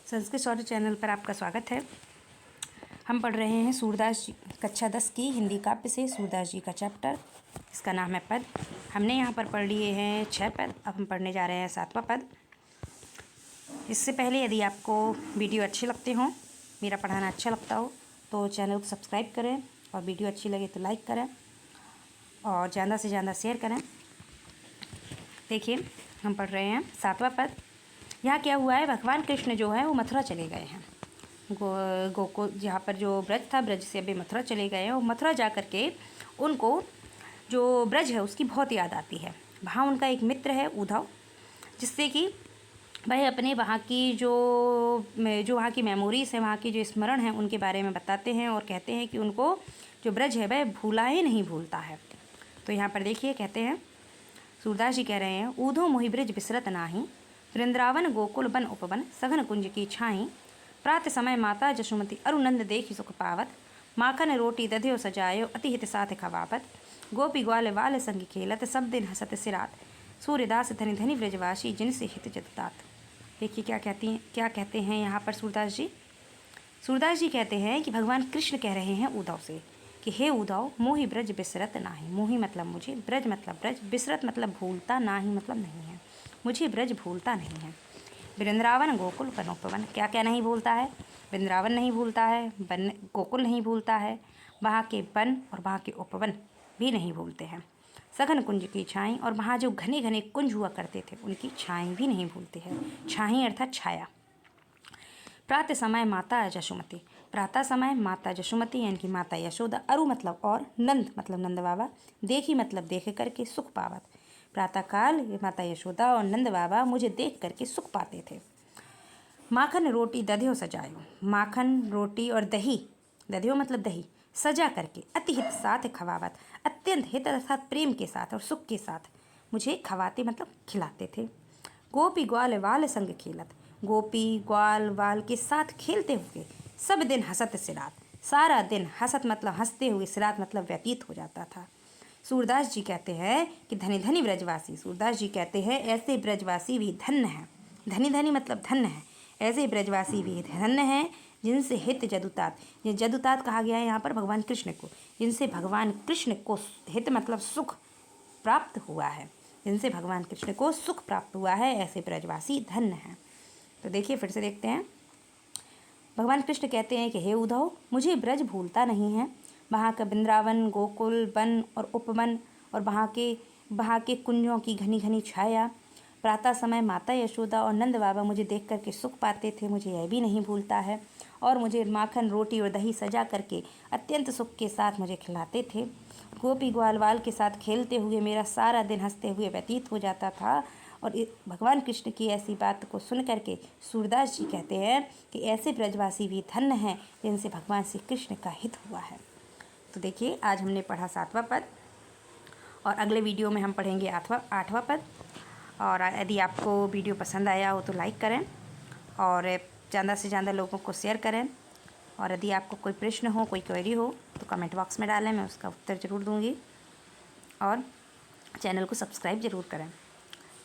संस्कृत शौर्य channel पर आपका स्वागत है। हम पढ़ रहे हैं सूरदास जी कक्षा 10 की हिंदी काव्य से सूरदास जी का चैप्टर, इसका नाम है पद। हमने यहाँ पर पढ़ लिए हैं 6 पद, अब हम पढ़ने जा रहे हैं 7वां पद। इससे पहले यदि आपको वीडियो अच्छे लगते हों, मेरा पढ़ाना अच्छा लगता हो, तो चैनल को सब्सक्राइब करें और वीडियो अच्छी लगे तो लाइक करें और ज़्यादा से ज़्यादा शेयर करें। देखिए, हम पढ़ रहे हैं 7वां पद। यहाँ क्या हुआ है, भगवान कृष्ण जो है वो मथुरा चले गए हैं। गोकुल जहाँ पर जो ब्रज था, ब्रज से अभी मथुरा चले गए हैं और मथुरा जा कर के उनको जो ब्रज है उसकी बहुत याद आती है। वहाँ उनका एक मित्र है उद्धव, जिससे कि वह अपने वहाँ की जो वहाँ की मेमोरीज़ है, वहाँ की जो स्मरण है उनके बारे में बताते हैं और कहते हैं कि उनको जो ब्रज है वह भूला ही नहीं भूलता है। तो यहाँ पर देखिए, कहते हैं सूरदास जी कह रहे हैं, ऊधो मोहि ब्रज बिसरत नाही, वृंदावन गोकुल बन उपवन, सघन कुंज की छाई, प्रात समय माता जशुमती अरुनंद देखि सुख पावत, माखन रोटी दध्यो सजायो अति हित साथ खवावत, गोपी ग्वाल वाल संग खेलत, सब दिन हसत सिरात, सूर्यदास धनि धनि ब्रजवासी जिनसे हित जतात। देखिए क्या कहते हैं यहाँ पर सूरदास जी। सूरदास जी कहते हैं कि भगवान कृष्ण कह रहे हैं उद्धव से कि हे उद्धव, मोहि ब्रज बिसरत नाही। मोहि मतलब मुझे, ब्रज मतलब ब्रज, बिसरत मतलब भूलता, नाही मतलब नहीं है। मुझे ब्रज भूलता नहीं है। वृंदावन गोकुल वनोपवन, क्या क्या नहीं भूलता है? वृंदावन नहीं भूलता है, वन गोकुल नहीं भूलता है, वहाँ के वन और वहाँ के उपवन भी नहीं भूलते हैं। सघन कुंज की छाई, और वहाँ जो घने घने कुंज हुआ करते थे उनकी छाई भी नहीं भूलते हैं। छाई अर्थात छाया। प्रातः समय माता जशुमती, प्रातः समय माता जशुमती यानी कि माता यशोदा, अरु मतलब और, नंद मतलब नंद बाबा, देखी मतलब देख करके सुख पावत। प्रातःकाल माता यशोदा और नंद बाबा मुझे देख करके सुख पाते थे। माखन रोटी दध्यो सजायो, माखन रोटी और दही, दध्यो मतलब दही, सजा करके अति हित साथ खवावत, अत्यंत हित अर्थात प्रेम के साथ और सुख के साथ मुझे खवाते मतलब खिलाते थे। गोपी ग्वाल वाल संग खेलत, गोपी ग्वाल वाल के साथ खेलते हुए सब दिन हंसत सिरात, सारा दिन हंसत मतलब हंसते हुए, सिरात मतलब व्यतीत हो जाता था। सूरदास जी कहते हैं कि धनी धनी ब्रजवासी, सूरदास जी कहते हैं ऐसे ब्रजवासी भी धन्य हैं। धनी धनी मतलब धन्य है, ऐसे ब्रजवासी भी धन्य हैं जिनसे हित जदुतात, ये जदुतात कहा गया है यहाँ पर भगवान कृष्ण को, जिनसे भगवान कृष्ण को हित मतलब सुख प्राप्त हुआ है, जिनसे भगवान कृष्ण को सुख प्राप्त हुआ है, ऐसे ब्रजवासी धन्य हैं। तो देखिए, फिर से देखते हैं। भगवान कृष्ण कहते हैं कि हे उद्धव, मुझे ब्रज भूलता नहीं है। वहाँ का वृंदावन गोकुल वन और उपवन और वहाँ के कुंजों की घनी घनी छाया, प्रातः समय माता यशोदा और नंद बाबा मुझे देख करके सुख पाते थे, मुझे यह भी नहीं भूलता है। और मुझे माखन रोटी और दही सजा करके अत्यंत सुख के साथ मुझे खिलाते थे। गोपी ग्वाल वाल के साथ खेलते हुए मेरा सारा दिन हंसते हुए व्यतीत हो जाता था। और भगवान कृष्ण की ऐसी बात को सुन करके सूरदास जी कहते हैं कि ऐसे ब्रजवासी भी धन्य हैं जिनसे भगवान श्री कृष्ण का हित हुआ है। तो देखिए, आज हमने पढ़ा 7वां पद और अगले वीडियो में हम पढ़ेंगे 8वां पद। और यदि आपको वीडियो पसंद आया हो तो लाइक करें और ज़्यादा से ज़्यादा लोगों को शेयर करें। और यदि आपको कोई प्रश्न हो, कोई क्वेरी हो तो कमेंट बॉक्स में डालें, मैं उसका उत्तर ज़रूर दूँगी। और चैनल को सब्सक्राइब ज़रूर करें।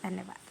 धन्यवाद।